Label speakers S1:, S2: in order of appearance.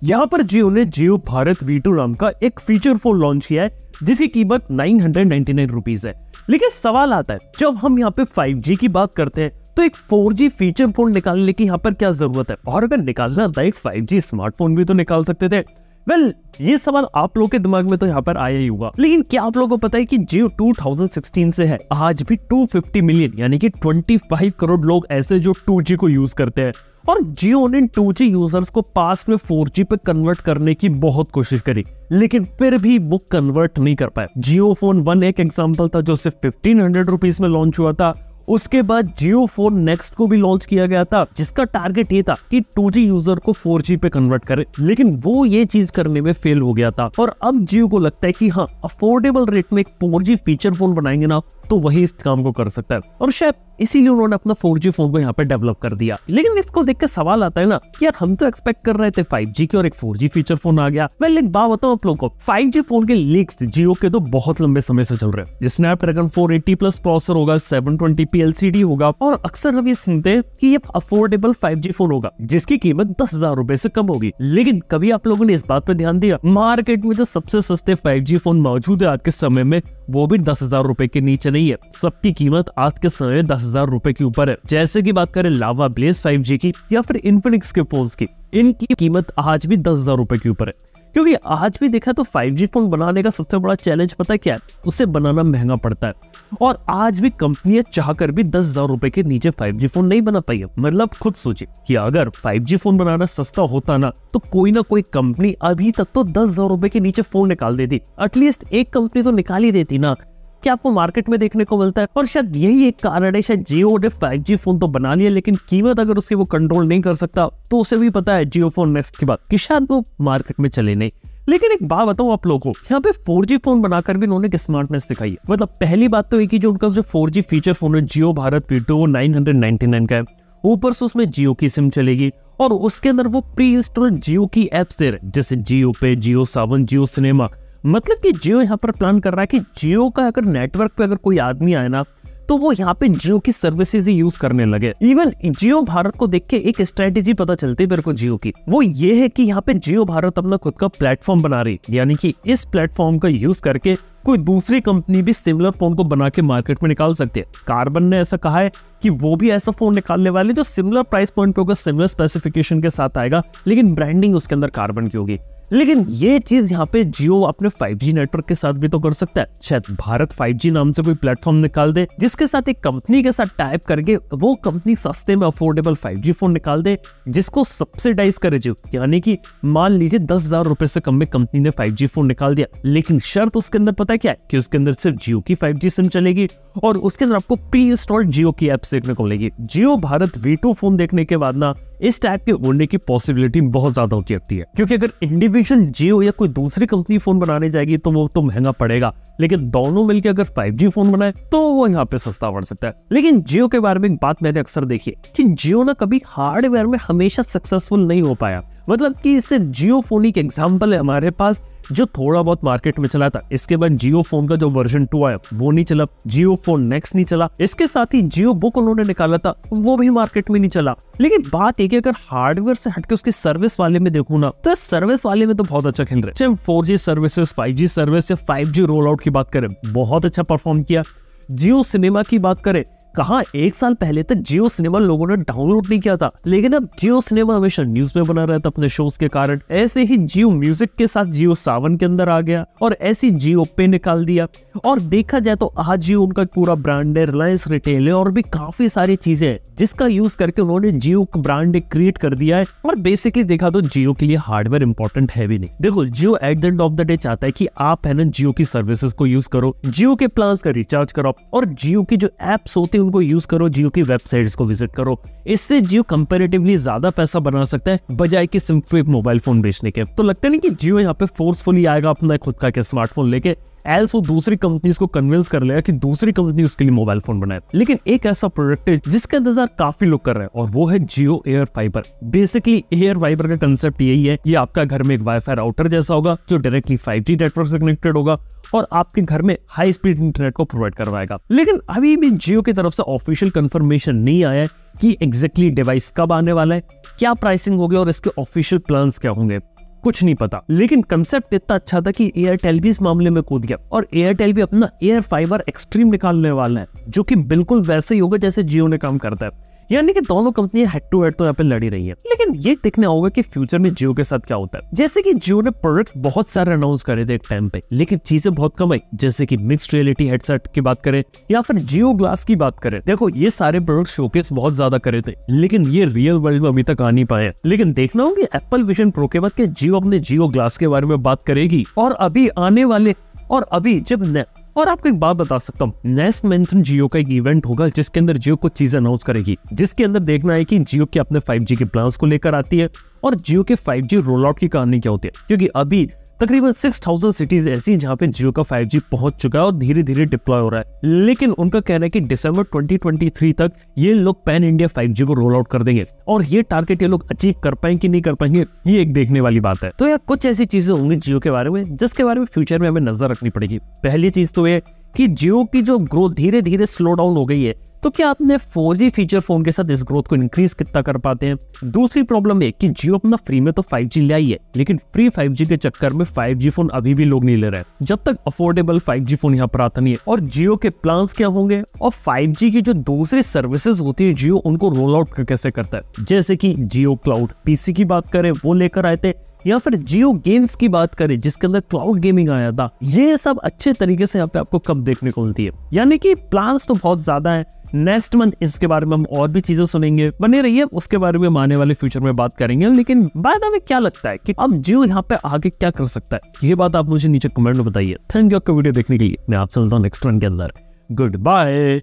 S1: यहाँ पर जियो ने जियो भारत V2 नाम का एक फीचर फोन लॉन्च किया है जिसकी कीमत 999 रुपीज है। लेकिन सवाल आता है, जब हम यहाँ पे 5G की बात करते हैं तो एक 4G फीचर फोन निकालने की यहाँ पर क्या जरूरत है, और अगर निकालना था एक 5G स्मार्टफोन भी तो निकाल सकते थे। ये सवाल आप लोगों के दिमाग में तो यहाँ पर आया ही होगा। लेकिन क्या आप लोगों को पता है कि जियो 2016 से है, आज भी 250 मिलियन यानी कि 25 करोड़ लोग ऐसे जो 2G को यूज करते हैं, और जियो ने 2G यूजर्स को पास में 4G पे कन्वर्ट करने की बहुत कोशिश करी, लेकिन फिर भी वो कन्वर्ट नहीं कर पाए। जियो फोन 1 एक एग्जांपल था जो सिर्फ 1500 रुपीज में लॉन्च हुआ था। उसके बाद जियो फोन नेक्स्ट को भी लॉन्च किया गया था जिसका टारगेट ये था कि 2G यूजर को 4G पे कन्वर्ट करे, लेकिन वो ये चीज करने में फेल हो गया था। और अब जियो को लगता है कि हाँ, अफोर्डेबल रेट में एक 4G फीचर फोन बनाएंगे ना तो वही इस काम को कर सकता है, और शायद इसीलिए उन्होंने अपना 4G फोन को यहाँ पे डेवलप कर दिया। लेकिन इसको देख के सवाल आता है ना कि यार हम तो एक्सपेक्ट कर रहे थे 5G की और एक 4G फीचर फोन आ गया। एक बात बताऊं आप लोगों को, 5G फोन के लीक्स जियो के तो बहुत लंबे समय से चल रहे हैं। स्नैपड्रैगन 480 प्लस प्रोसेसर होगा, 720p LCD होगा, और अक्सर हम ये सुनते हैं कि ये अफोर्डेबल 5G फोन होगा जिसकी कीमत 10,000 रुपए से कम होगी। लेकिन कभी आप लोगों ने इस बात पर ध्यान दिया, मार्केट में जो सबसे सस्ते 5G फोन मौजूद है आज के समय में वो भी 10,000 रुपए के नीचे नहीं है। सबकी कीमत आज के समय में 10,000 रुपए के ऊपर है। जैसे की बात करें लावा ब्लेज 5G की या फिर इन्फिनिक्स के फोन्स की, इनकी कीमत आज भी 10,000 रुपए के ऊपर है। क्योंकि आज भी देखा तो 5G फोन बनाने का सबसे बड़ा चैलेंज पता है क्या है, उसे बनाना महंगा पड़ता है, और आज भी कंपनियां चाहकर भी 10,000 रुपए के नीचे 5G फोन नहीं बना पाई है। मतलब खुद सोचिए कि अगर 5G फोन बनाना सस्ता होता ना तो कोई ना कोई कंपनी अभी तक तो 10,000 रुपए के नीचे फोन निकाल देती। एटलीस्ट एक कंपनी तो निकाल ही देती ना। क्या आपको मार्केट में देखने को मिलता है, और शायद यही एक कारण है, शायद जियो ने 5G फोन तो बना लिया लेकिन कीमत अगर उसकी वो कंट्रोल नहीं कर सकता तो उसे भी पता है जियो फोन नेक्स्ट के बाद कि शायद वो मार्केट में चले नहीं। लेकिन एक बात बताऊं आप लोगों को, यहाँ पे 4G फोन बनाकर भी उन्होंने स्मार्टनेस दिखाई है। मतलब पहली बात तो एक ही, जो उनका जो 4G फीचर फोन है जियो भारत V2 999 का है, ऊपर से उसमें जियो की सिम चलेगी, और उसके अंदर वो प्री इंस्टॉल जियो की एप्स दे रहे हैं जैसे जियो पे, जियो सावन, जियो सिनेमा। मतलब कि जियो यहाँ पर प्लान कर रहा है कि जियो का अगर नेटवर्क पे अगर कोई आदमी आए ना तो वो यहाँ पे जियो की सर्विसेज ही यूज करने लगे। इवन जियो भारत को देख के एक स्ट्रेटेजी पता चलती है मेरे को जियो की, वो ये है कि यहाँ पे जियो भारत अपना खुद का प्लेटफॉर्म बना रही, यानी कि इस प्लेटफॉर्म का यूज करके कोई दूसरी कंपनी भी सिमिलर फोन को बना के मार्केट में निकाल सकती है। कार्बन ने ऐसा कहा है कि वो भी ऐसा फोन निकालने वाले जो सिमिलर प्राइस पॉइंट पे होगा, सिमिलर स्पेसिफिकेशन के साथ आएगा, लेकिन ब्रांडिंग उसके अंदर कार्बन की होगी। लेकिन ये चीज यहाँ पे जियो अपने 5G नेटवर्क के साथ भी तो कर सकता है। शायद भारत 5G नाम से कोई प्लेटफॉर्म निकाल दे जिसके साथ एक कंपनी के साथ टाइप करके वो कंपनी सस्ते में अफोर्डेबल 5G फोन निकाल दे जिसको सब्सिडाइज करे जियो। यानी कि मान लीजिए 10,000 रुपए से कम में कंपनी ने 5G फोन निकाल दिया, लेकिन शर्त उसके अंदर पता है क्या है कि उसके अंदर सिर्फ जियो की 5G सिम चलेगी और उसके अंदर आपको प्री इंस्टॉल्ड जियो की एप्स देखने को मिलेगी। जियो भारत V2 फोन देखने के बाद ना इस टाइप के होने की पॉसिबिलिटी बहुत ज्यादा होती रहती है, क्योंकि अगर इंडिविजुअल जियो या कोई दूसरी कंपनी फोन बनाने जाएगी तो वो तो महंगा पड़ेगा, लेकिन दोनों मिलकर अगर 5G फोन बनाए तो वो यहाँ पे सस्ता पड़ सकता है। लेकिन जियो के बारे में एक बात मैंने अक्सर देखी है कि जियो ना कभी हार्डवेयर में हमेशा सक्सेसफुल नहीं हो पाया। मतलब कि सिर्फ जियो फोन एक एग्जाम्पल है हमारे पास जो थोड़ा बहुत मार्केट में चला था। इसके बाद जियो फोन का जो वर्जन 2 आया वो नहीं चला, जियो फोन नेक्स्ट नहीं चला, इसके साथ ही जियो बुक उन्होंने निकाला था वो भी मार्केट में नहीं चला। लेकिन बात एक है, अगर हार्डवेयर से हटके उसके सर्विस वाले में देखूं ना तो सर्विस वाले में तो बहुत अच्छा खेल रहे हैं। 4G सर्विसेज, 5G सर्विस या 5G रोल आउट की बात करें, बहुत अच्छा परफॉर्म किया। जियो सिनेमा की बात करें, कहाँ एक साल पहले तक जियो सिनेमा लोगों ने डाउनलोड नहीं किया था, लेकिन अब जियो सिनेमा हमेशा न्यूज में बना रहता अपने शोज के कारण। ऐसे ही जियो म्यूजिक के साथ जियो सावन के अंदर आ गया और ऐसी जियो पे निकाल दिया। और देखा जाए तो आज जियो उनका पूरा ब्रांड है, रिलायंस रिटेल है और भी काफी सारी चीजें हैं जिसका यूज करके उन्होंने जियो का ब्रांड क्रिएट कर दिया है। और बेसिकली देखा तो जियो के लिए हार्डवेयर इंपॉर्टेंट है भी नहीं। देखो Jio at the end of the day चाहता है कि आप है ना जियो की सर्विसेज को यूज करो, जियो के प्लान का रिचार्ज करो और जियो की जो एप्स होते हैं उनको यूज करो, जियो की वेबसाइट्स को विजिट करो। इससे जियो कंपैरेटिवली ज्यादा पैसा बना सकता है बजाय कि सिर्फ एक मोबाइल फोन बेचने के। तो लगता नहीं कि जियो यहाँ पे फोर्सफुली आएगा अपना खुद का स्मार्टफोन लेके, एल्स वो दूसरी कंपनीज को कन्विंस कर लेगा कि दूसरी कंपनी उसके लिए मोबाइल फोन बनाए। लेकिन एक ऐसा प्रोडक्ट है जिसका इंतजार काफी लोग कर रहे हैं और वो है Jio Air Fiber. Basically Air Fiber का कंसेप्ट यही है, ये आपका घर में एक वाईफाई राउटर जैसा होगा जो डायरेक्टली 5G नेटवर्क से कनेक्टेड होगा और आपके घर में हाई स्पीड इंटरनेट को प्रोवाइड करवाएगा। लेकिन अभी भी जियो की तरफ से ऑफिशियल कंफर्मेशन नहीं आया है कि एग्जैक्टली डिवाइस कब आने वाला है, क्या प्राइसिंग होगी और इसके ऑफिशियल प्लान्स क्या होंगे। कुछ नहीं पता, लेकिन कंसेप्ट इतना अच्छा था कि एयरटेल भी इस मामले में कूद गया और एयरटेल भी अपना एयर फाइबर एक्सट्रीम निकालने वाला है, जो कि बिल्कुल वैसे ही होगा जैसे जियो ने काम करता है। यानी कि दोनों कंपनियां हेड टू हेड तो यहाँ पे लड़ी रही हैं। लेकिन ये देखना होगा कि फ्यूचर में जियो के साथ क्या होता है। जैसे कि जियो ने प्रोडक्ट बहुत सारे अनाउंस करे थे एक टाइम पे, लेकिन चीजें बहुत कम आई। जैसे कि मिक्स्ड रियलिटी हेडसेट की बात करें या फिर जियो ग्लास की बात करें, देखो ये सारे प्रोडक्ट शोकेस बहुत ज्यादा करे थे, लेकिन ये रियल वर्ल्ड में अभी तक आ नहीं पाए। लेकिन देखना होगा एप्पल विजन प्रो के बाद के जियो अपने जियो ग्लास के बारे में बात करेगी और अभी आने वाले और आपको एक बात बता सकता हूँ, नेक्स्ट मंथ जियो का एक इवेंट होगा जिसके अंदर जियो कुछ चीजें अनाउंस करेगी, जिसके अंदर देखना है कि जियो के अपने 5G के प्लान्स को लेकर आती है और जियो के 5G रोल आउट की कहानी क्या होती है। क्योंकि अभी तकरीबन 6000 सिटीज ऐसी हैं जहाँ पे जियो का 5G पहुंच चुका है और धीरे धीरे डिप्लॉय हो रहा है। लेकिन उनका कहना है कि दिसंबर 2023 तक ये लोग पैन इंडिया 5G को रोल आउट कर देंगे और ये टारगेट ये लोग अचीव कर पाएंगे कि नहीं कर पाएंगे, ये एक देखने वाली बात है। तो यार कुछ ऐसी चीजें होंगी जियो के बारे में जिसके बारे में फ्यूचर में हमें नजर रखनी पड़ेगी। पहली चीज तो ये कि जियो की जो ग्रोथ धीरे धीरे स्लो डाउन हो गई है, तो क्या अपने 4G फीचर फोन के साथ इस ग्रोथ को इंक्रीज कितना कर पाते हैं। दूसरी प्रॉब्लम है कि जियो अपना फ्री में तो 5G ले आई है, लेकिन फ्री 5G के चक्कर में 5G फोन अभी भी लोग नहीं ले रहे हैं, जब तक अफोर्डेबल 5G फोन यहाँ पर आता नहीं है। और जियो के प्लान्स क्या होंगे और 5G की जो दूसरी सर्विसेज होती है जियो उनको रोल आउट कैसे करता है। जैसे कि जियो क्लाउड पीसी की बात करें वो लेकर आए थे, या फिर जियो गेम्स की बात करें जिसके अंदर क्लाउड गेमिंग आया था। ये सब अच्छे तरीके से यहाँ पे आपको कब देखने को मिलती है। यानी कि प्लान्स तो बहुत ज्यादा है। नेक्स्ट मंथ इसके बारे में हम और भी चीजें सुनेंगे, बने रहिए, उसके बारे में हम आने वाले फ्यूचर में बात करेंगे। लेकिन बाद में क्या लगता है कि अब जियो यहाँ पे आगे क्या कर सकता है, ये बात आप मुझे नीचे कमेंट में बताइए। थैंक यू आपका वीडियो देखने के लिए। मैं आपसे मिलता हूँ नेक्स्ट वन के अंदर। Good bye.